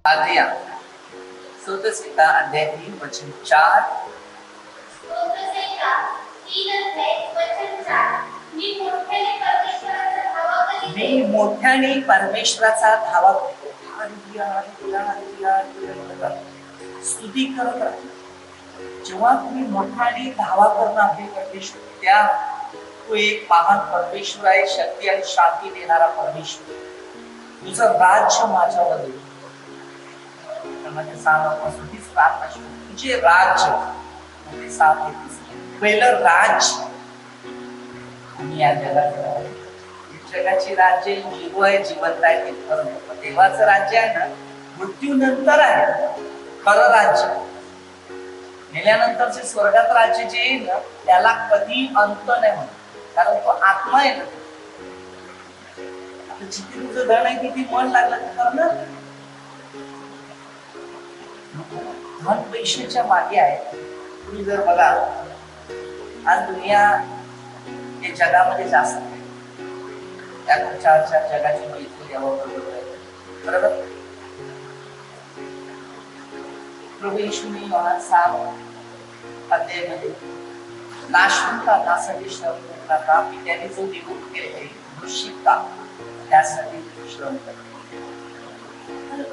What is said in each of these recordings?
आदिया सुतसिका अध्याय 3 वचन 4 मी मोठ्याने परमेश्वराचा धावा करतो. स्तुती करत राहा. जेव्हा तुम्ही मोठ्याने धावा करणं आपली परमेश्वर त्या तो एक महान परमेश्वर आहे, शक्ती आणि शांती देणारा परमेश्वर. तुझं राज्य माझ्यावर दे. हीच प्रार्थना. तुझे राज्य पहिलं राज्य आणि या जगात जगाची राज्य जीव आहे, जिवंत आहे ते देवाचं राज्य आहे ना, मृत्यू नंतर आहे खरं राज्य. मेल्यानंतरचे स्वर्गात राज्य जे येईल ना, त्याला कधी अंत नाही म्हणत, कारण तो आत्मा आहे ना. आता जिथे तुझं धन आहे तिथे मन लागलं तर करणार. धन पैशाच्या मागे आहे. तुम्ही जर बघा आज दुनिया या जगामध्ये जास्त आहे, त्या चार जगाची माहिती यावं बरोबर. प्रभू येशूने योहान 6 अध्यायामध्ये नाशवंता नासाठी श्रम करता पित्याने जो निवड केले निश्चितता त्यासाठी श्रम करतो.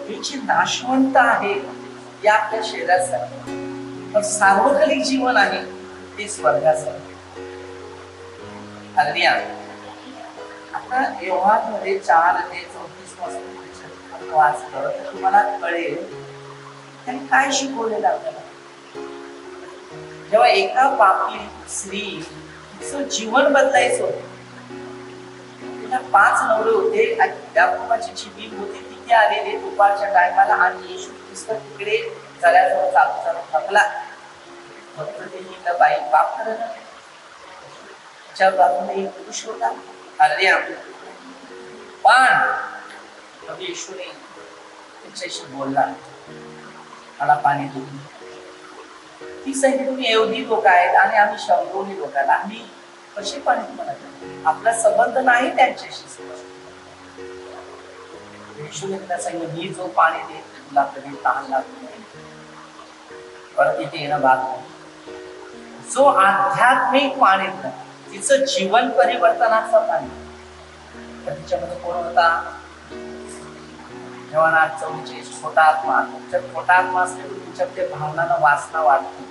ही जी नाशवंत आहे या आपल्या शरीरासाठी, पण सार्वकालिक जीवन आहे ते स्वर्गासाठी. आता योहान मध्ये 4:34 पासून वाचलं तर तुम्हाला कळेल त्यांनी काय शिकवलेलं आपल्याला. जेव्हा एका पापी स्त्री तिचं जीवन बदलायचं होतं, तिला 5 नवरे होते आणि त्या कुटुंबाची जी बीम होती तिथे आलेले दुपारच्या टायमाला, आणि येशू ख्रिस्त तिकडे जळ्याजवळ चालू थकला. फक्त ते बाई पाप करत त्याच्या बाजूने एक पुरुष होता. पण येशूने त्याच्याशी बोलला, मला पाणी देऊन. ती सांगितली तुम्ही एवढी लोक आहेत आणि आम्ही 100 लोक आहेत, आम्ही कशी पाणी तुम्हाला देऊ? आपला संबंध नाही त्यांच्याशी. येशूने त्याला सांगितलं मी जो पाणी देत तुला कधी तहान लागत नाही, परत इथे येणं भाग नाही. जो आध्यात्मिक पाणी तिचं जीवन परिवर्तनाचं पाणी. तर तिच्यामध्ये कोण होता? जेव्हा 44 छोटा आत्मा. तुमच्यात छोटा आत्मा असले तर तुमच्याकडे भावनांना वासना वाढते.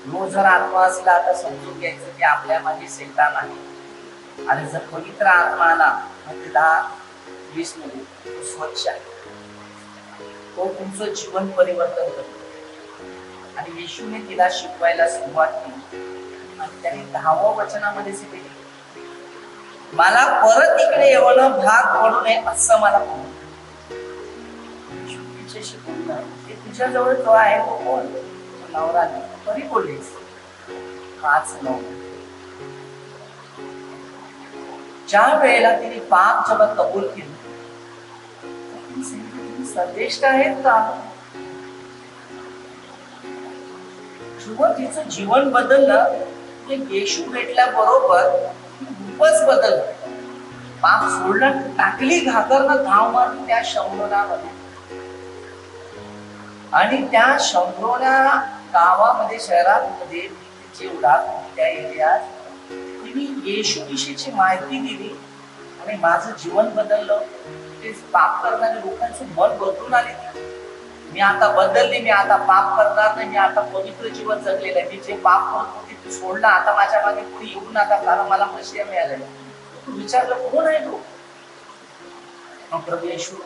रोज जर आत्मा असला तर समजून घ्यायचं की आपल्या मागे सैतान आहे, आणि जर पवित्र आत्मा आला म्हणजे 10-20 मिनिट तो स्वच्छ आहे, तो तुमचं जीवन परिवर्तन करतो. आणि येशूने तिला शिकवायला सुरुवात केली आणि त्याने 10व्या वचनामध्ये सांगितले मला परत इकडे येणं भाग पडू नये असं मला शिकवलं. तुझ्या जवळ जो आहे तो कोण? नवरा नाही. तरी बोललीस 5 नवरे. ज्या वेळेला तिने पाप जेव्हा कबूल केली, संदेश आहेत का? तिचं जीवन बदललं. येशू भेटल्याबरोबर खूपच बदललं. पाप सोडलं, टाकली घागरनं धाव मारून त्या शंभरामध्ये, आणि त्या शंभरोना गावामध्ये शहरामध्ये तिचे उदाहरण त्या एरियात तिने येशू विषयीची माहिती दिली आणि माझं जीवन बदललं. ते पाप करणाऱ्या लोकांचं मन बदलून आले. मी आता बदलले, मी आता पाप करणार नाही, मी आता पवित्र जीवन जगलेलं आहे. मी जे पाप करत होते ते सोडलं. आता माझ्या मागे पुढे येऊ नका, कारण मला मशिया मिळालेला. तू विचारलं कोण आहे तो? प्रभू येशू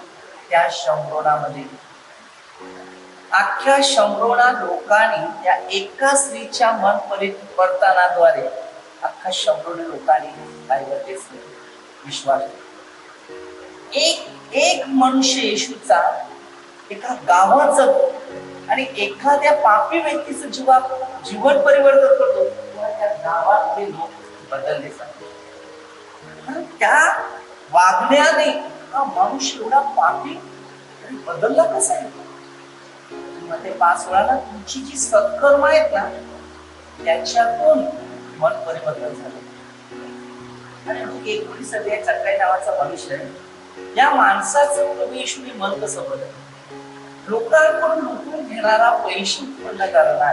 त्या शंभरोनामध्ये, अख्ख्या शंभरोना लोकांनी त्या एका स्त्रीच्या मन परिवर्तनाद्वारे अख्खा शंभरोनी लोकांनी काय करते? विश्वास. एक मनुष्य येशूचा एका गावाचं आणि एखाद्या पापी व्यक्तीचं जीवन परिवर्तन करतो, त्या गावातले लोक बदलले जातात. त्या वागण्याने हा मनुष्य एवढा पापी बदलला कसा आहे? मध्ये 5 वेळा तुमची जी सत्कर्म आहेत ना, त्याच्यातून मन परिवर्तन झालं. आणि 19 चक्राई नावाचा मनुष्य आहे. या माणसाचं प्रभू येशूने मन कसं बदललं? लोकांकडून लुटून घेणारा, पैसे उत्पन्न करणारा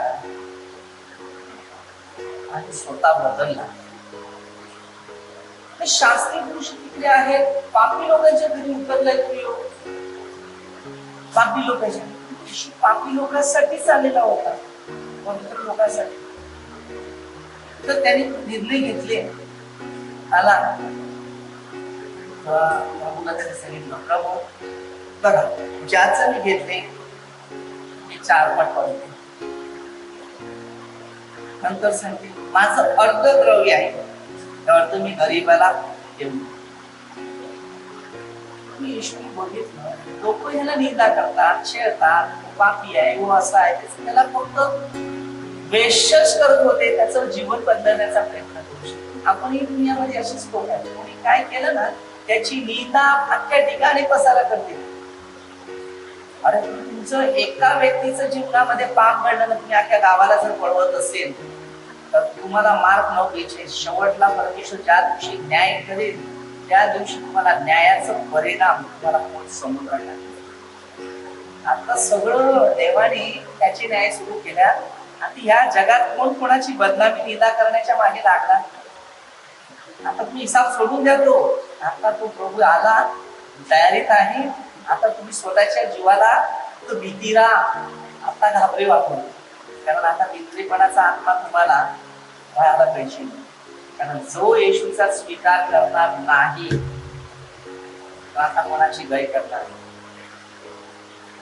आणि स्वतः बदलला. शास्त्री पुरुष तिकडे आहेत, पापी लोकांच्या घरी उतरलाय तुम्ही लोक. पापी लोकांच्या, पापी लोकांसाठीच आलेला होता, पवित्र लोकांसाठी. तर त्यांनी निर्णय घेतले. आला प्रभूला त्याने सांगितलं, प्रभू बघा, ज्याचं मी घेतले मी 4 पट पडते. नंतर सांगते माझं अर्ध द्रव्य आहे, अर्ध मी गरीबाला देऊ. मी येशूने बघितलं, लोक ह्याला निंदा करतात, छेडतात, पापी आहे, वो असा आहे. त्याला फक्त वेश्यच करत होते, त्याचं जीवन बदलण्याचा प्रयत्न करू शकतो. आपण ही दुनियामध्ये अशीच लोक आहेत. कोणी काय केलं ना, त्याची निंदा अख्ख्या ठिकाणी पसारा करते. अरे तुमचं एका व्यक्तीचं जीवनामध्ये पाप घडलं ना, तुम्ही अख्ख्या गावाला जर पळवत असेल तर तुम्हाला मार्क न द्यायचे. शेवटला परमेश्वर ज्या दिवशी न्याय करेल त्या दिवशी तुम्हाला न्यायाचं परिणाम तुम्हाला कोण समुद्रात टाकेल. आता सगळं देवाने त्याचे न्याय सुरू केल्या. आता ह्या जगात कोण कोणाची बदनामी निंदा करण्याच्या मागे लागला. आता तुम्ही हिसाब सोडून द्या. तो आता तो प्रभू आला, तयारीत आहे. आता तुम्ही स्वतःच्या जीवाला तो भीती राहा. आता घाबरे वापरू, कारण आता भित्रीपणाचा आत्मा तुम्हाला व्हायला पाहिजे. कारण जो येशूचा स्वीकार करणार नाही तो आता कोणाची गय करणार.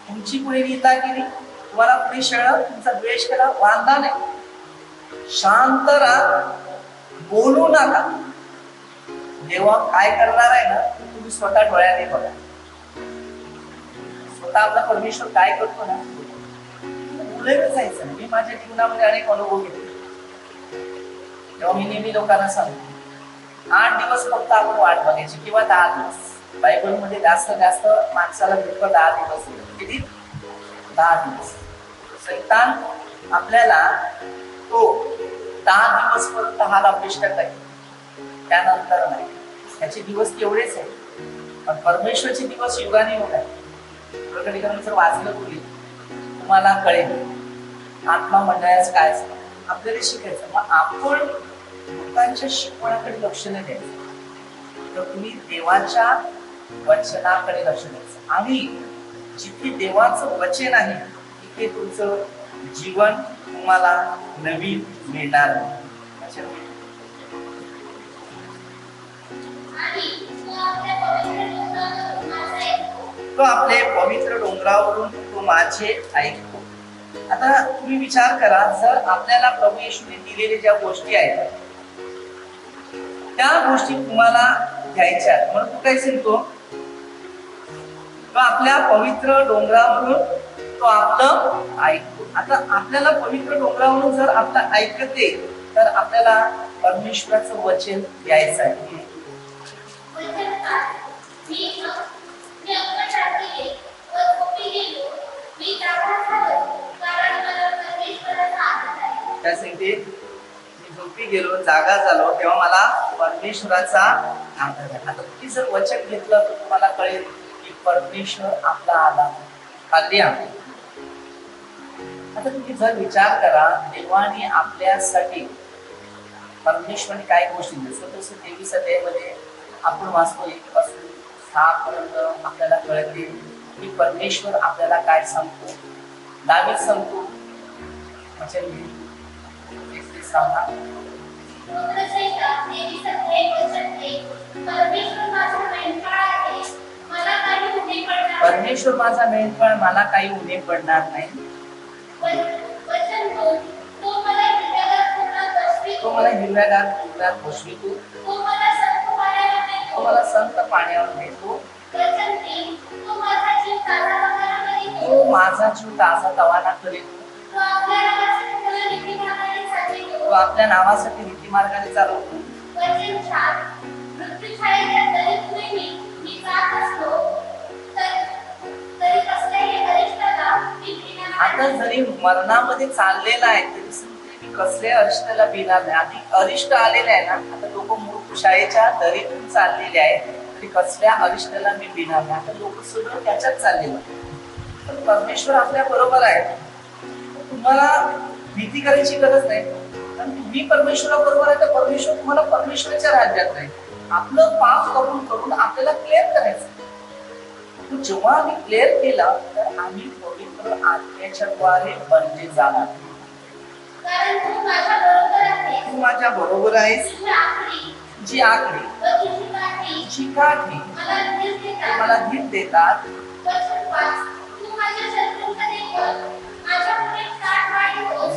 तुमची कोणी निंदा केली, तुम्हाला कोणी छळलं, तुमचा द्वेष केला, वांधा नाही, शांत राहा, बोलू नका. देवा काय करणार आहे ना, तुम्ही स्वतः डोळ्याने बघा. स्वतः आपला परमेश्वर काय करतो ना, बोलायला जायचं. मी माझ्या जीवनामध्ये अनेक अनुभव घेतले. तेव्हा मी नेहमी लोकांना सांगतो, 8 दिवस फक्त आपण वाट बघायची किंवा 10 दिवस. बायबलमध्ये जास्त माणसाला फक्त 10 दिवस. किती? 10 दिवस. सैतान आपल्याला तो 10 दिवस पर्यंत हाल अपेष्ट करेल, त्यानंतर नाही. त्याचे दिवस तेवढेच आहे, पण परमेश्वरचे दिवस युगाने युग आहे. प्रकटीकरण जर वाचलं तुम्ही, तुम्हाला कळेल आत्मा मंडळाचं काय असतं. आपल्याला शिकायचं. मग आपण लोकांच्या शिकवण्याकडे लक्ष नाही द्यायचं, तर तुम्ही देवाच्या वचनाकडे लक्ष द्यायचं. आणि जिथे देवाचं वचन आहे तिथे तुमचं जीवन तुम्हाला नवीन मिळणार. तो आपले पवित्र डोंगरावरून तो माझे ऐकतो. आता तुम्ही विचार करा, जर आपल्याला प्रभू येशूने दिलेल्या ज्या गोष्टी आहेत त्या गोष्टी तुम्हाला घ्यायच्या आहेत, म्हणून तू काय सांगतो, तो आपल्या पवित्र डोंगरावरून तो आपलं ऐकतो. आता आपल्याला पवित्र डोंगरावरून जर आपलं ऐकते तर आपल्याला परमेश्वराचं वचन घ्यायचं आहे. त्या सांगते, मी झोपी गेलो, जागा झालो, तेव्हा मला परमेश्वराचा आदर झाला. आता तुम्ही जर वचन घेतलं तर तुम्हाला कळेल की परमेश्वर आपला आला खाली आहे. आता तुम्ही जर विचार करा, देवाने आपल्यासाठी परमेश्वराने काय गोष्टी दिल्या. तसं 23 अध्यायामध्ये आपण वाचतो 1 पासून 6 पर्यंत आपल्याला कळते की परमेश्वर आपल्याला काय सांगतो. दावीद सांगतो, परमेश्वर माझा मेंढपाळ, मला काही उणे पडणार नाही. तो मला हिरव्यागार डोंगरात बसवितो, तो मला संत पाण्यावर नेतो, तो माझा जीव ताजा तवाना करेल, तो आपल्या नावासाठी नीतिमार्गाने चालवतो. आता जरी मरणामध्ये चाललेला आहे तरी कसल्या अरिष्टाला भिणार नाही. आधी अरिष्ट आलेले आहे ना, आता लोक मूर्खशाळेच्या दरीतून चाललेले आहेत तरी कसल्या अरिष्टाला मी भिणार नाही. आता लोक सगळं त्याच्यात चाललेलं. पण परमेश्वर आपल्या बरोबर आहे. तुम्हाला भीती करायची गरज नाही, कारण तुम्ही परमेश्वरा बरोबर आहे तर परमेश्वर तुम्हाला परमेश्वराच्या राज्यात आहे. आपलं पाप करून करून आपल्याला क्लिअर करायचं. जेव्हा आम्ही क्लिअर केला तर आम्ही पवित्र आत्म्याच्या द्वारे बनले जाणार. कारण तू माझ्या बरोबर आहेस. तू माझ्या बरोबर आहेस. जी आखरी जी काठी मला धीर देतात.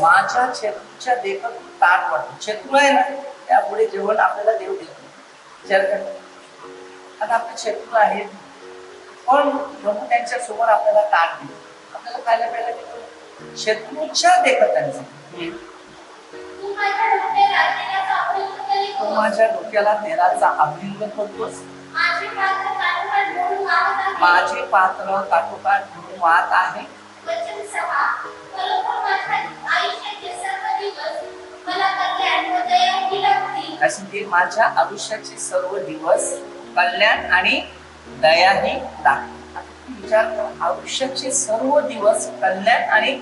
माझ्या शत्रूच्या देखत ताट वाटतो. शत्रू आहे ना त्यापुढे जेवण आपल्याला देव देतो. आता आपले शत्रू आहेत पण प्रभू त्यांच्या समोर आपल्याला ताट देतो, आपल्याला खायला प्यायला देतो. शत्रूच्या देखत त्यांचं तू माझ्या डोक्याला तेलाचा अभिषेक करतोस. माझे पात्र काठोकाठ भरून वाहत आहे. अशी ते माझ्या आयुष्याचे सर्व दिवस कल्याण आणि दयाही लागते. विचार कर, आयुष्याचे सर्व दिवस कल्याण आणि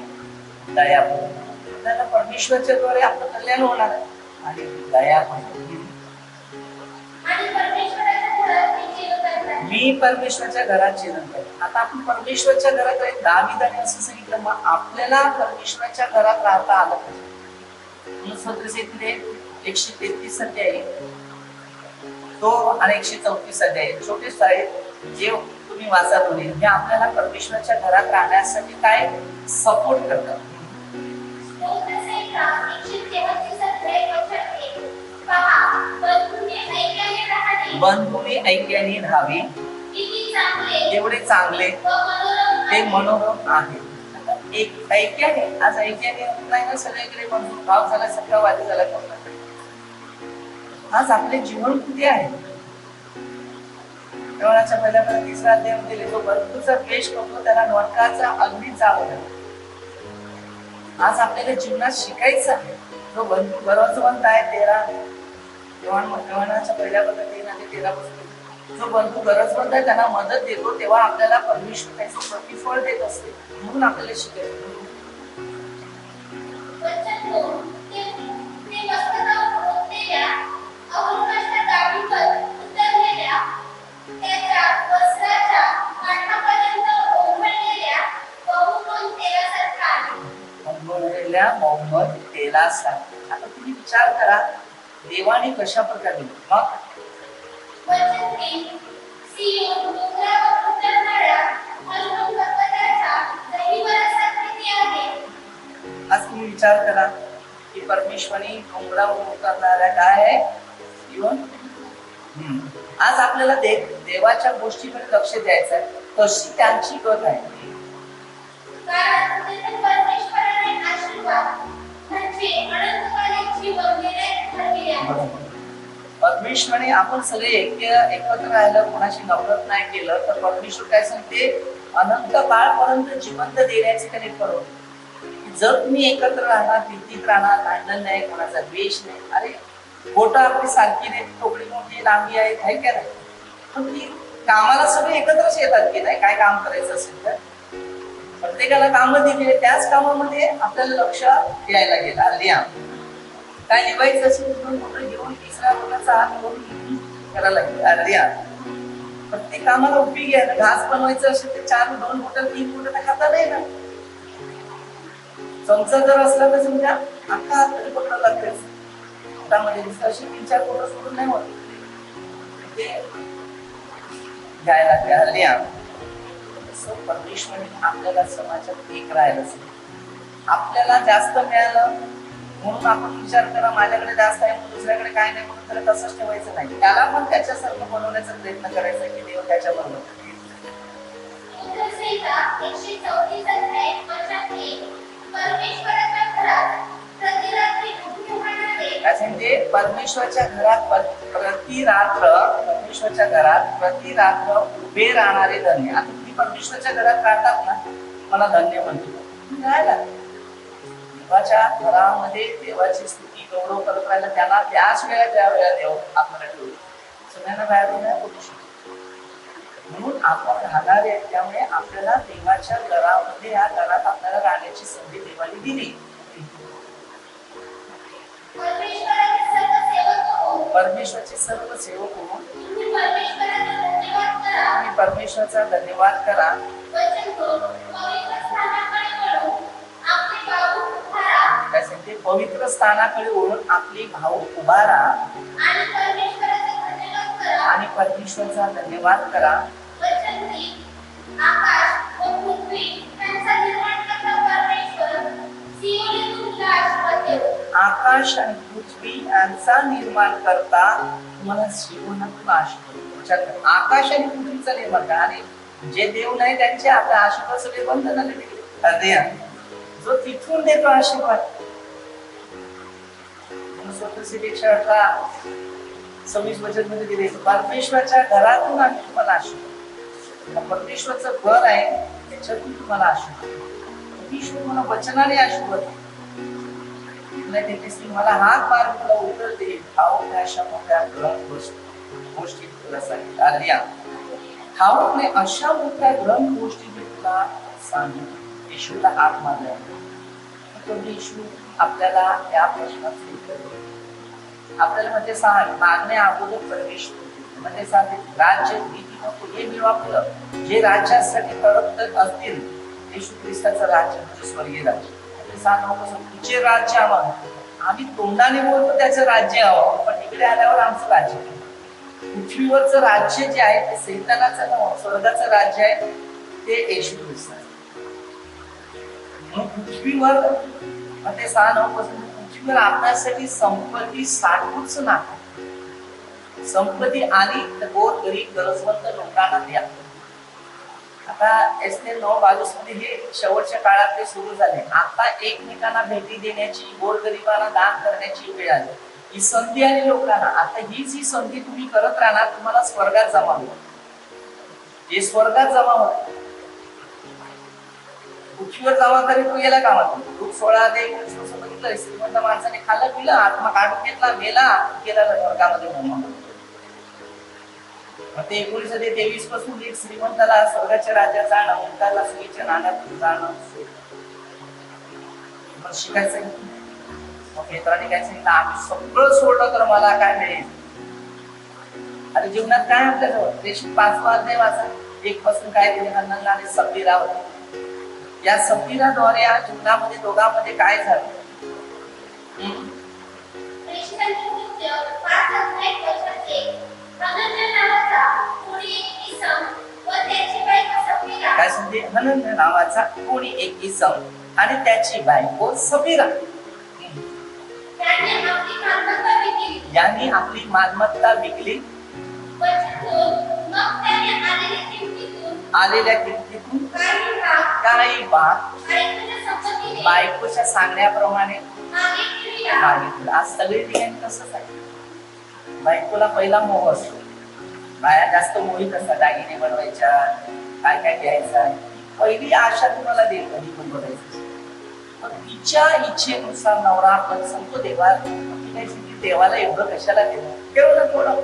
दया. आपल्याला परमेश्वराच्या द्वारे आपलं कल्याण होणार आहे आणि दया पण. मी परमेश्वराच्या घरात जेवण करतो. आता आपण परमेश्वराच्या घरात आहे. दाविदाने असं सांगितलं, मग आपल्याला परमेश्वराच्या घरात राहता आलं पाहिजे. 133 अध्याय तो आणि 134 अध्याय छोटे साहेब जे तुम्ही वाचा दोन्ही, हे आपल्याला परमेश्वराच्या घरात राहण्यासाठी काय सपोर्ट करतात. बंधूने ऐक्याने राहावे एवढे चांगले ते मनोरम आहे. एक ऐक्याने, आज ऐक्याने नाही ना सगळीकडे बंधू भाव झाला, सगळा वादी झाला. आज आपले जीवन कुठे आहे. जेवणाच्या पहिल्यापर्यंत 3रा अध्याय मध्ये जो बंधूचा द्वेष करतो त्याला नरकाचा अग्नी जावं. आज आपल्याला जीवनात शिकायचं आहे. जो बंधू गरजवंत आहे 13 पहिल्यापर्यंत 13 जो बंधू गरजवंत आहे त्यांना मदत देतो, तेव्हा आपल्याला परमेश्वर त्याचं प्रतिफळ देत असते. म्हणून आपल्याला शिकायचं. मोहम्मद तेलासारखे. आता तुम्ही विचार करा देवाने कशा प्रकारे आज तुम्ही विचार करा की परमेश्वराने डोंगरा उतरणाऱ्या काय आहे जीवन. आज आपल्याला देवाच्या गोष्टीकडे लक्ष द्यायचं आहे. कशी त्यांची गत आहे. परमेश्वराने आपण सगळे एकत्र राहिलं, कोणाशी नफरत नाही केलं तर परमेश्वर काय सांगते, अनंत काळपर्यंत जिवंत देण्याचे त्याने ठरवले. जर तुम्ही एकत्र राहणार, प्रीतीत राहणार, भांडण नाही, कोणाचा द्वेष नाही. अरे बोटं आपली सारखी नाही, टोकडी मोठी लांबी आहे का नाही, पण ती कामाला सगळे एकत्रच येतात की नाही. काय काम करायचं असेल तर प्रत्येकाला कामं दिलेले, त्याच कामामध्ये आपल्याला लक्ष द्यायला गेला. लिहा काय लिहायचं असेल 2 बोटं घेऊन 3रा बोटाचा हात करून करायला लागेल. लिहा प्रत्येक कामाला उभी घ्यायला. घास बनवायचं असेल तर 2 बोटं 3 बोटं तर खाता नाही ना. चमचा जर असला तर समजा अख्खा हात तरी पकडायला लागते. हातामध्ये दिसतं असे 3-4 बोटं सोडून नाही होत. ते घ्यायला लागते. लिहा परमेश्वराने आपल्याला समाजात एक राहायला आपल्याला जास्त मिळालं म्हणून आपण विचार करा माझ्याकडे जास्त आहे म्हणून दुसऱ्याकडे काय नाही म्हणून त्याला तसंच ठेवायचं नाही. त्याला पण त्याच्यासारखं बनवण्याचा प्रयत्न करायचा की देव त्याच्या बरोबर. परमेश्वराच्या घरात प्रति रात्र उभे राहणारे धन्य. आता तुम्ही परमेश्वराच्या घरात राहतात ना, मला धन्य म्हणतो. राहायला देवाच्या घरामध्ये देवाची स्तुती गौरव करत राहिला त्यांना त्याच वेळा त्या वेळा देव आपल्याला ठेवतो. सगळ्यांना बाहेर नाही बोलू शकतो. म्हणून आपण राहणार आहे, त्यामुळे आपल्याला देवाच्या घरामध्ये, या घरात आपल्याला राहण्याची संधी देवाने दिली. परमेश्वराचे सर्व सेवक हो, परमेश्वराचे सर्व सेवक हो, तुम्ही परमेश्वराचा धन्यवाद करा. तुम्ही परमेश्वराचा धन्यवाद करा. वचन घेऊन पवित्र स्थानाकडे वळून आपले भाऊ उभारा काय सांगते? पवित्र स्थानाकडे वळून आपली भाऊ उभारा आणि परमेश्वराचा धन्यवाद करा. आणि परमेश्वराचा धन्यवाद करा. वचन की आकाश व पृथ्वी यांचा निर्माण करता परमेश्वर सियोनीतून तुला आशीर्वाद देवो. आकाश आणि पृथ्वी यांचा निर्माण करता तुम्हाला सियोनातून आशीर्वाद देतो. विचार करा, आकाश आणि पृथ्वीचा निर्माण करा. आणि जे देव नाही त्यांचे आपले आशीर्वाद सगळे बंद झाले. जो तिथून देतो आशीर्वाद, स्वतःची 118:26 वचन मध्ये दिले, परमेश्वराच्या घरातून आम्ही तुम्हाला आशीर्वाद. परमेश्वरचं घर आहे, त्याच्यातून तुम्हाला आशीर्वाद. परमेश्वर मला वचनाने आशीर्वाद मला हात मार, तुला उत्तर दे, ठाऊक अशा मोठ्या गोष्टी तुला सांगितल्या. ठाऊक अशा मोठ्या ग्रंथ गोष्टी मी तुला सांगितलं. येशूला हात मारला. येशू आपल्याला या प्रश्नाचं उत्तर देतो. आपल्याला म्हणजे सांग, मागण्या अगोदर परमेश्वर म्हणजे सांगते, राज्य नीती नको हे मिळवलं. जे राज्यासाठी तडपत असतील, येशू ख्रिस्ताचं राज्य म्हणजे स्वर्गीय राज्य. तुझे राज्य आम्हाला, आम्ही तोंडाने बोलतो त्याचं राज्य हवं, पण इकडे आल्यावर आमचं राज्य पृथ्वीवरचं राज्य जे आहे ते सैतानाचं नव्हतं, स्वर्गाचं राज्य आहे ते येशू ख्रिस्त. पृथ्वीवर ते 6:9 पासून पृथ्वीवर आपल्यासाठी संपत्ती साठवूच नाही. संपत्ती आली तर गोर गरीब गरजवंत लोकांना द्या. आता एस्तेर 9:22 मध्ये हे शेवटच्या काळात ते सुरू झाले. आता एकमेकांना भेटी देण्याची, गोरगरिबांना दान करण्याची वेळ आली. ही संधी आली लोकांना. आता हीच ही संधी तुम्ही करत राहणार, तुम्हाला स्वर्गात जमा होईल. हे स्वर्गात जमा होत, पृथ्वीवर जमा करी तो गेला कामात. दूध 16 दे बघितलं, श्रीमंत माणसाने खाल्लं पिलं, आत्मा काढून घेतला, मेला, गेला स्वर्गामध्ये. ते 19:23 पासून एक श्रीमंताला स्वर्गाच्या राज्यात जाणं, उंटाला सुईच्या नाण्यात जाणं शिकायचं. मग मित्रांनी काय सांगितलं, आम्ही सगळं सोडलं तर मला काय मिळेल. अरे जीवनात काय आपल्याजवळ? 5वा अध्याय वाचा. 1 पासून काय दिले, हन्ननला आणि सफीरा होते. या सफीराद्वारे या जीवनामध्ये दोघांमध्ये काय झालं? काय सांगते? हनन्या नावाचा कोणी एक इसम आणि त्याची बायको सफीरा यांनी आपली मालमत्ता विकली. आलेल्या किमतीतून काही भाग बायकोच्या सांगण्याप्रमाणे मागितलं. आज सगळे ठिकाणी तसंच आहे. बायकोला पहिला मोह असतो. बाया जास्त मोहित असतात, दागिने बनवायच्या, काय काय घ्यायचं. पहिली आशा तुम्हाला देईल, कधी पण बघायचं. पण तिच्या इच्छेनुसार नवरा आपण सांगतो देवाला एवढं कशाला देणं, ठेवलं थोडं,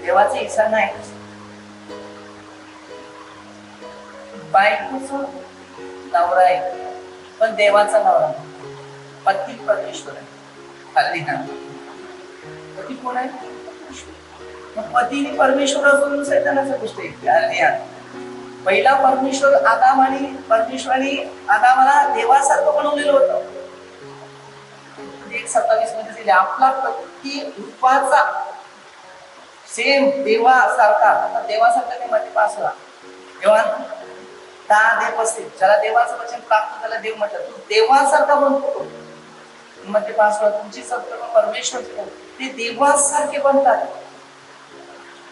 देवाचा इच्छा नाही. बायकोचा नवरा आहे पण देवाचा नवरा पती परमेश्वर आहे. हल्ली ना पती कोण आहे? मग पतीने परमेश्वर असून सैतानाचा गोष्ट आहे. पहिला परमेश्वर आदाम आणि परमेश्वराने आदामाला देवासारखं बनवलेलं होतं. 1:27 मध्ये दिले, आपला पती रूपाचा सेम देवासारखा. देवासारखा ते मध्ये पास होता तेव्हा 10 देव असतील, ज्याला देवाचं वचन प्राप्त त्याला देव म्हटलं. तू देवासारखा बनतो मध्ये पास होता. तुमची सत्कर्म परमेश्वर ते देवासारखे बनतात.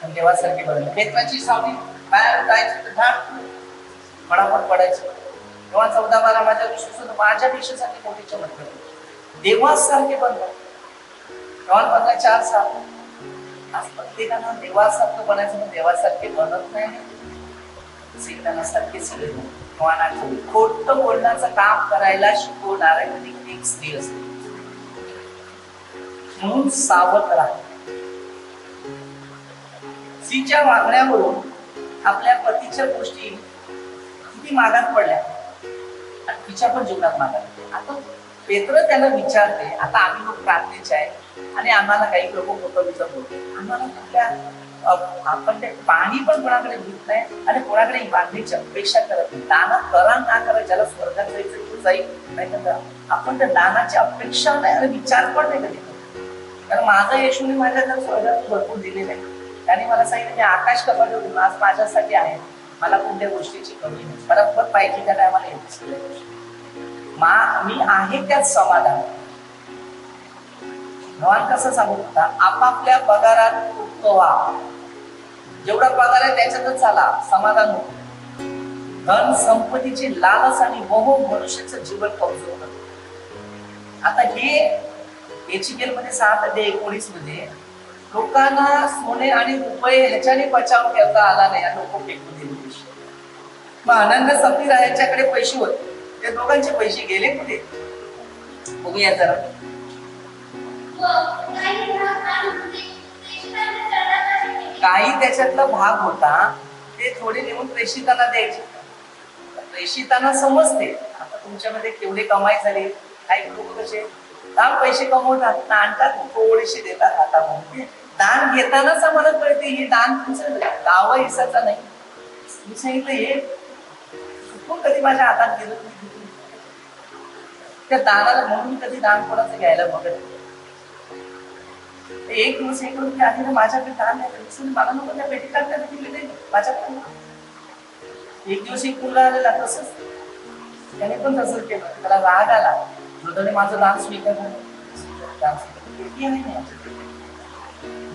देवासारखे बनले. पेत्राची सावली बाहेर जायची तर झाड फडाफड पडायचं. तेव्हा 14:12 माझ्या विश्वासात माझ्यापेक्षा साठी मोठी चमत्कार करतो. देवासारखे बनतात. तेव्हा 15:4-7 आज प्रत्येकानं देवासारखं बनायचं, पण देवासारखे बनत नाही. सैतानासारखे सगळे खोटं बोलण्याचं काम करायला शिकवणार एक स्त्री असते. म्हणून सावध राहा. स्त्रीच्या वागण्यावरून आपल्या पतीच्या गोष्टी किती मागात पडल्या आणि तिच्या पण जीवनात मागात. आता पेत्र त्याला विचारते, आता आम्ही लोक प्रार्थनेचे आहे आणि आम्हाला काही लोक कोकणीचं बोलतो, आम्हाला कुठल्या आपण ते पाणी पण कोणाकडे घेत नाही आणि कोणाकडे बांधण्याची अपेक्षा करत नाही. दान करा ना करा, ज्याला स्वर्गात जायचं तो जाईल, नाही तर आपण त्या दानाची अपेक्षा नाही आणि विचार पण नाही कधी करत. कारण माझा येशूने माझ्या जर स्वर्गात भरपूर दिलेलं आहे. त्याने मला सांगितलं मी आकाश कपाट आज माझ्यासाठी आहे, मला कोणत्या गोष्टीची कमी नाही, बरोबर पाहिजे त्या टायमाला येते सगळ्या गोष्टी. मी आहे त्यात समाधान. भगवान कसं सांगू होता, आपापल्या पगारात तृप्त व्हा, जेवढा पगार आहे त्याच्यातच चाला, समाधान होतं. धन संपत्तीची लालच आणि मोह मनुष्याचं जीवन कमजोर करतो. आता हे एचिकेल मध्ये 6:19 मध्ये लोकांना सोने आणि रुपये ह्याच्याने बचाव करता आला नाही आणि लोक फेकून दिले पैसे. मग आनंद सफीरा यांच्याकडे पैसे होते, ते दोघांचे पैसे गेले कुठे बघूया जरा. काही त्याच्यातला भाग होता ते थोडे नेऊन प्रेषितांना द्यायचे. प्रेषितांना समजते आता तुमच्यामध्ये केवढे कमाई झाली. काही लोक कसे दान पैसे कमवतात, आणतात थोडेसे देतात हातामध्ये. दान घेतानाच आम्हाला कळते हे दान तुमचं गावा हिस्साचा नाही. मी सांगितलं हे चुकून कधी माझ्या हातात गेलं त्या दानाला, म्हणून कधी दान कोणाचं घ्यायला बघत नाही. एक दिवस एक रुपये आधी ना माझ्याकडे दान नाही, मला नको त्या पेटी टाकण्याला दिले नाही माझ्याकडे. एक दिवस एक मुलगा आलेला तसंच, त्याने पण तसंच केलं. त्याला राग आला, हृदयाने माझं दान स्वीकारलं.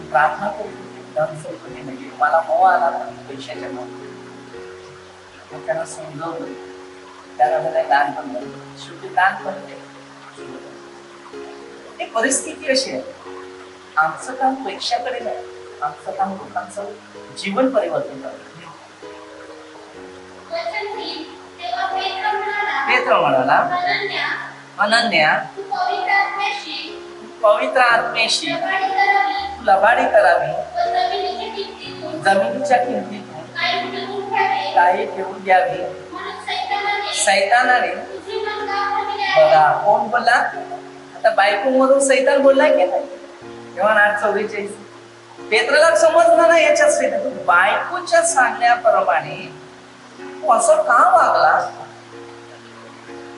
प्रार्थना करू नाही, मला मोह आला पैशाच्या मोह. त्यांना समजवलं, त्याला दान पण झालं, शेवटी दान पण ही परिस्थिती अशी आहे. आमचं काम पैशाकडे नाही, आमचं काम लोकांचं जीवन परिवर्तन करतं. पेत्र म्हणाला, अनन्या पवित्र आत्मेशी लबाडी करावी, जमिनीच्या किमतीतून काही ठेवून द्यावी. सैतानाने बघा कोण बोलला, आता बायकोवरून सैतान बोलला की नाही. तेव्हा 8:44 पेत्राला समजलं ना याच्यात बायकोच्या सांगण्याप्रमाणे तू असं का वागला.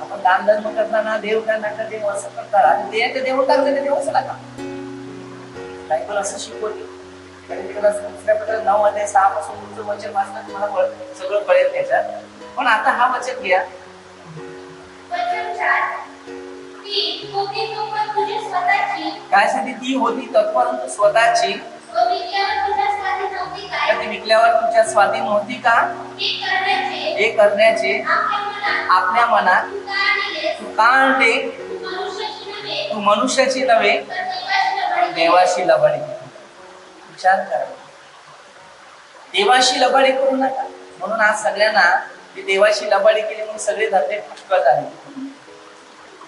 आपण दान धर्म करताना देव का नका देव असं करतात, ते देव टाकले ते देवच नका. बायकोला असं शिकवते. दुसऱ्या प्रकारे 9:6 पासून तुमचं वचन वाचलं तुम्हाला सगळं कळेल त्याच्यात. पण आता हा वचन घ्या. काय सांगते, ती होती तत्परंतु स्वतःची विकल्यावर तुझ्या स्वाधीन होती का हे करण्याचे आपल्या मनात तू का आणते. तू मनुष्याची नव्हे देवाशी लबाडी. विचार करा, देवाशी लबाडी करू नका. म्हणून आज सगळ्यांना देवाशी लबाडी केली म्हणून सगळे धंदे पुष्कळ झाले.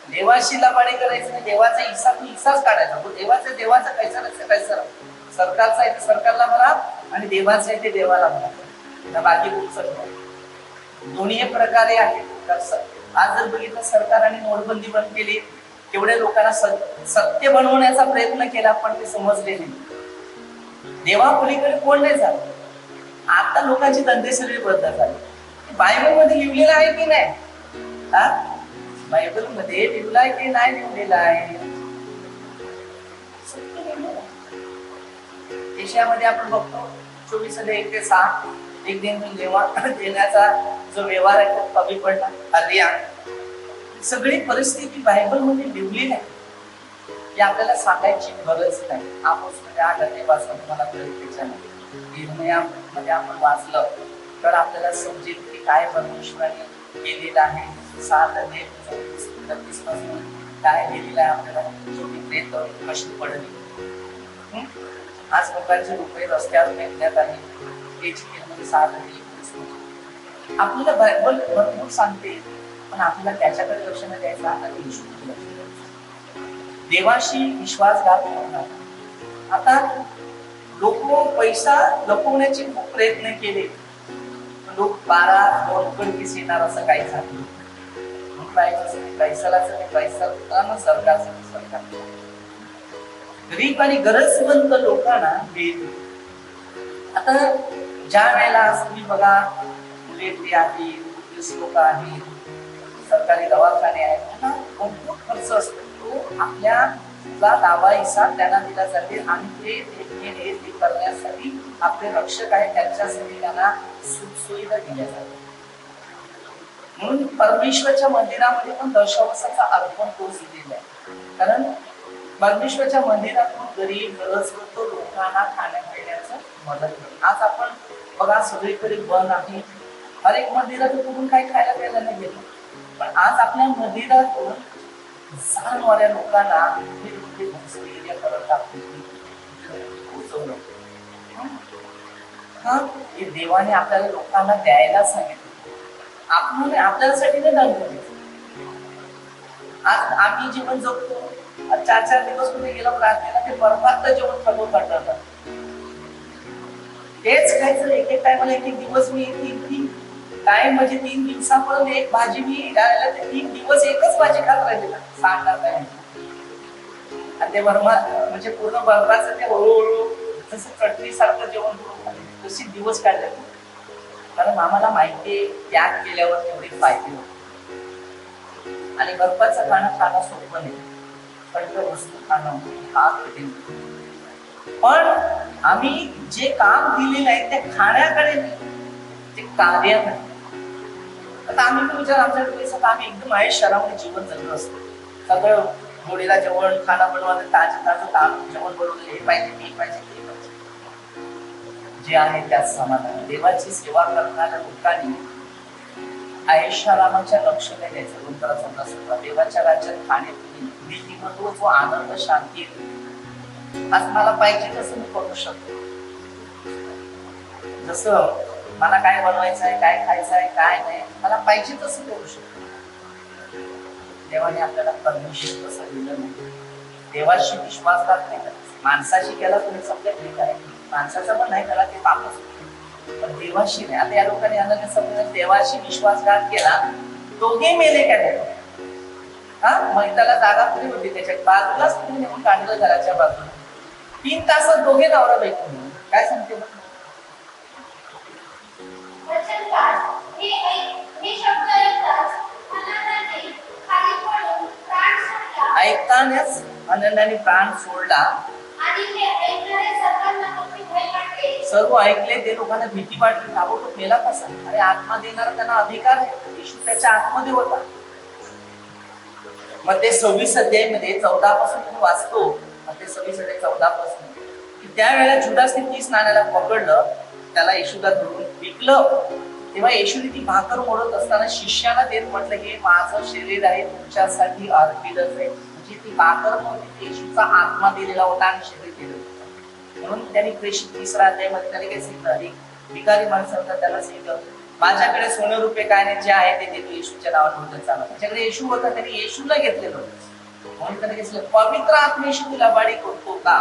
देवाशी लबाडी करायचं नाही, देवाचा हिस्साच काढायचा. देवाचं कैसर, सरकारचा आहे ते सरकारला भरा आणि देवाचं आहे ते देवाला भरा. बाकी पुस्तक दोन्ही प्रकारे आहेत. आज जर बघितलं सरकार आणि नोटबंदी बंद केली, केवढ्या लोकांना सत्य बनवण्याचा प्रयत्न केला पण ते समजले नाही. देवापलीकडे कोण नाही झालं. आता लोकांचे धंदे सगळे बंद झाले. बायबल मध्ये लिहिलेलं आहे की नाही, बायबल मध्ये लिहिलं आहे की नाही लिहिलेलं आहे. देशामध्ये आपण बघतो 24:1-6 एक दिन देण्याचा जो व्यवहार आहे तो कमी पडला. हरिया सगळी परिस्थिती बायबल मध्ये लिहिली नाही, की आपल्याला सांगायची गरज नाही. आमोसमध्ये 8:8 तुम्हाला निर्णयामध्ये आपण वाचलं तर आपल्याला समजेल की काय परमेश्वराने केलेलं आहे. 6:33 पासून काय लिहिलेलं आहे आपल्याला, प्रेत कशी पडली. आज लोकांचे रुपये रस्त्यावर फेकण्यात आले. 6:21 आपल्याला बायबल भरपूर सांगते, पण आपल्याला त्याच्याकडे लक्ष न द्यायचं. आणि देवाशी विश्वासघात करणार. आता लोक पैसा लपवण्याचे खूप प्रयत्न केले, लोक 12 उघडकीस येणार असं काही झालं. पैशालाच नाही, पैसा सरकारचं सरकार. गरीब आणि गरजवंत लोकांना वेळ. आता ज्या वेळेला तुम्ही बघा, मुले आहेत, पोलीस लोक आहेत, सरकारी दवाखाने आहेत, त्यांना भरपूर खर्च असतो. तो आपल्या लावायचा त्यांना दिला जाते आणि ते करण्यासाठी आपले रक्षक आहे त्यांच्यासाठी त्यांना सुखसुविधा दिल्या जातात. म्हणून परमेश्वरच्या मंदिरामध्ये पण दशावसाचा अर्पण तोच दिलेला आहे. कारण परमेश्वरच्या मंदिरातून गरीब गरजवंत लोकांना खाण्या पिण्याचं मदत होते. आज आपण बघा सगळीकडे बंद आहे, हर एक मंदिरातून कुठून काही खायला प्यायला नाही गेलं, पण आज आपल्या मंदिरातून जाणणाऱ्या लोकांना करत पोहोचवलं. हे देवाने आपल्याला लोकांना द्यायला सांगितलं. आपण आपल्यासाठी नाही दान करायचं. आज आम्ही जीवन जगतो, 4 दिवस कुठे गेलो प्रार्थनेला, ते बर्फात जेवण खातो करतात. तेच खायचं एक टायमाला, एक दिवस मी तीन टाइम म्हणजे 3 दिवसापर्यंत एक भाजी मी घालायला, ते 3 दिवस एकच भाजी खात राहिलेला सांगणार नाही. आणि ते बर्फात म्हणजे पूर्ण बर्फाचं ते हळूहळू जसं चटणी सारखं जेवण करून खाल्ले, तशी दिवस काढले. कारण आम्हाला माहिती त्याग केल्यावर तेवढे फायदे होते. आणि बर्फाचं खाणं सोपं नाही, थंड वस्तू खाणं हा कठीण. पण आम्ही जे काम दिलेलं आहे ते खाण्याकडे नाही, ते कार्याकडे. आता आम्ही विचार आमच्याकडे पैसा, आम्ही एकदम आहे शहरामध्ये जीवन जगत असतो. सगळं जोडीला जेवण खाणं बनवायचं, ताजं जेवण बनवलं, हे पाहिजे ते पाहिजे ते पाहिजे. जे आहे त्यात समाधान. देवाची सेवा करणाऱ्या लोकांनी ऐशारामाच्या लक्ष नाही द्यायचं. गुंतराचा नसतो देवाच्या राज्यात खाण्यापिणे महत्व, जो आनंद शांती आज मला पाहिजे तसं मी करू शकतो. जसं मला काय बनवायचं आहे, काय खायचं आहे, काय नाही, मला पाहिजे तसं करू शकतो. देवाने आपल्याला परमिशन तसं दिलं नाही. देवाशी विश्वासघात नाही करायचा. माणसाशी केला तुम्ही समजा ठीक आहे, माणसाचा पण नाही केला ते पापच, पण देवाशी नाही. आता या लोकांनी अनन्य समजून देवाशी विश्वासघात केला, दोघे मेले का नाही? मग त्याला जागा कुठे होती, त्याच्या बाजूलाच तुम्ही नेऊन काढलं घराच्या बाजूला. 3 तासात दोघे नवरा बायको. काय सांगते मग? ऐकतानाच अनन्याने प्राण सोडला. सर्व ऐकले, ते लोकांना भीती वाटली. ताबडतोब मेला कसा? अरे आत्मा देणारा त्यांना अधिकार आहे, येशू त्याच्या आतमध्ये होता. मग ते 26 अध्यायामध्ये 14 पासून तुम्ही वाचतो, मग ते 26 अध्याय 14 पासून की त्यावेळेला जुदासने 30 नाण्याला पकडलं, त्याला येशूला धरून विकलं. तेव्हा येशूने ती भाकर मोडत असताना शिष्याला देत म्हटलं, हे माझं शरीर आहे, तुमच्यासाठी अर्पितच आहे. म्हणजे ती भाकर नव्हती, येशूचा आत्मा दिलेला होता आणि शरीर दिलं होतं. म्हणून त्यांनी प्रेषित 3 अध्यायामध्ये त्याने काय सांगितलं, एक भिकारी माणूस होता, त्याला सांगितलं, माझ्याकडे सोने रुपये काय नाही, जे आहे ते देतो येशूच्या नावाने चालत. त्याच्याकडे येशू होता, त्यांनी येशूला घेतलेलं होतं. म्हणून त्याने घेतलं, पवित्र आत्मेशी तुला बाडी करतो का?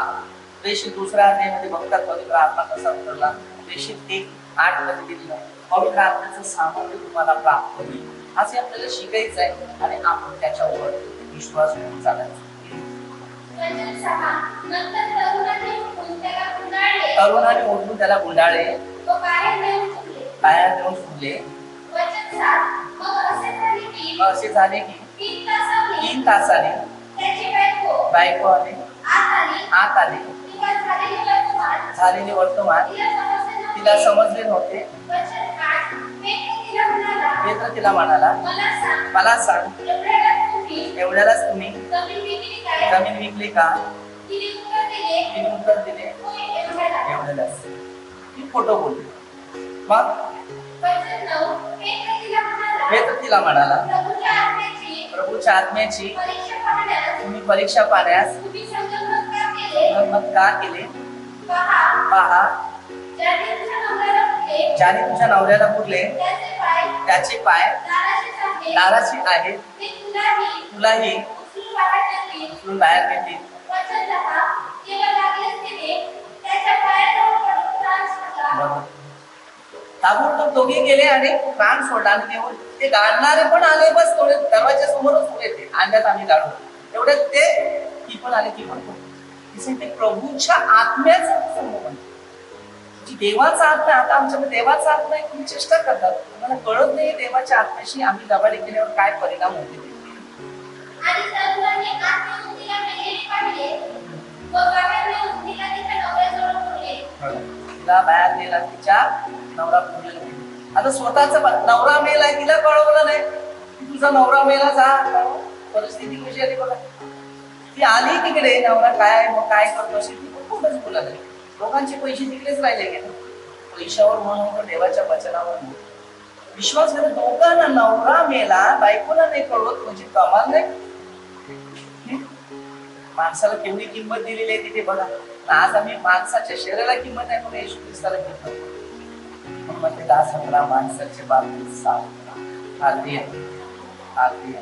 प्रेषित 2 अध्यायामध्ये बघतात पवित्र आत्मा कसा उतरला. प्रेषित 1:8 मध्ये दिलेलं पवित्र आत्म्याचं सामर्थ्य तुम्हाला प्राप्त होईल. असे आपल्याला शिकायचं आहे आणि आपण त्याच्यावर विश्वास ठेवून चालायचा. तरुणाने उठून त्याला गुंडाळले, बाहेर नेऊन सोडले. असे झाले की 3 तासाने बायको आली, आत आली. झालेले वर्तमान तिला समजले नव्हते. पेत्र तिला म्हणाला, मला सांग, एवढ्यालाच तुम्ही जमीन विकली का? तिने उत्तर दिले, एवढ्यालाच. ती खोटं बोलली. मग पेत्र तिला म्हणाला, प्रभूच्या आत्म्याची तुम्ही परीक्षा पाहण्यास का केले? पहा, ज्याने तुझ्या नवऱ्याला पुरले त्याचे पाय दाराशी आहेत, तुलाही उचलून बाहेर नेतील. ताबडतोब दोघे गेले आणि प्राण सोडला आणि ते गाडणारे पण आले, बस थोडे दरवाजा समोरच उभे ते अंड्यात आम्ही गाडू तेवढ्यात ती पण आले, ती पण ते प्रभूच्या आत्म्याचं संगोपन. देवाचा आत्मा, आता आमच्याकडे देवाचा आत्मा आहे, तुम्ही चेष्टा करतात, मला कळत नाही देवाच्या आत्म्याशी आम्ही दबाडी केल्यावर काय परिणाम होते. आणि सर्वांनी आत्महत्येला मेलेले पाहिले व बाहेर नेऊन तिला तिच्या नवऱ्याजवळ ठेवले. तिला बाहेर नेला, तिच्या नवरा पुरलेला. आता स्वतःचा नवरा मेलाय, तिला कळवलं नाही की तुझा नवरा मेला, जा. परिस्थिती कशी आली बघा. ती आली तिकडे, नवरा काय मग काय करतो असेल ती पण खूपच बोलायला. लोकांचे पैसे तिकडेच राहिले गेले, पैशावर म्हणून देवाच्या वचनावर विश्वास करा. दोघांना नवरा मेला, बायकोला नाही कळवत, म्हणजे कमाल नाही. माणसाला केवढी किंमत दिलेली आहे तिथे बघा. आज आम्ही माणसाच्या शरीराला किंमत आहे, पण येशू ख्रिस्ताला किंमत. म्हणून म्हणते 10-15 माणसाच्या बाबतीत सावध. हालेलुया. हालेलुया.